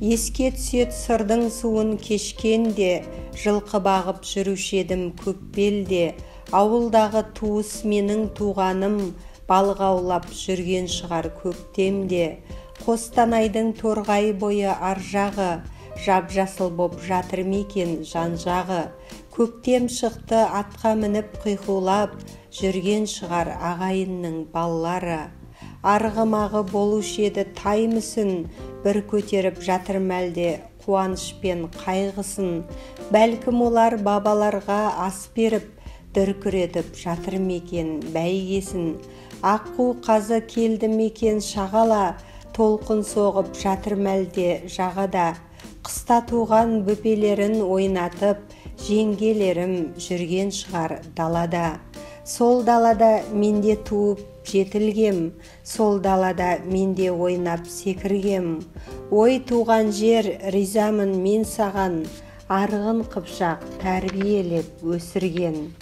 Еске түсет сырдың суын кешкенде, жылқы бағып жүруші едім көп белде. Ауылдағы туыс менің туғаным, балық аулап жүрген шығар көктемде. Қостанайдың торғай бойы аржағы, жап-жасыл боп жатыр мекен жан-жағы. Көктем шықты атқа мініп қиқулап, жүрген шығар ағайынның балалары. Арғымағы болушы еді тай мүсін, бір көтеріп жатыр мәлде қуанышпен қайғысын. Бәлкім олар бабаларға ас беріп, дүркіретіп жатыр мекен бәйгесін. Аққу қазы келді мекен шағала, толқын соғып жатыр мәлде жағада. Қыста туған бөпелерін ойнатып, жеңгелерім жүрген шығар далада. Сол далада менде туып жетілгем, сол далада менде ойнап секіргем. Ой туған жер, ризамын мен саған, арғын қыпшақ тәрбиелеп өсірген.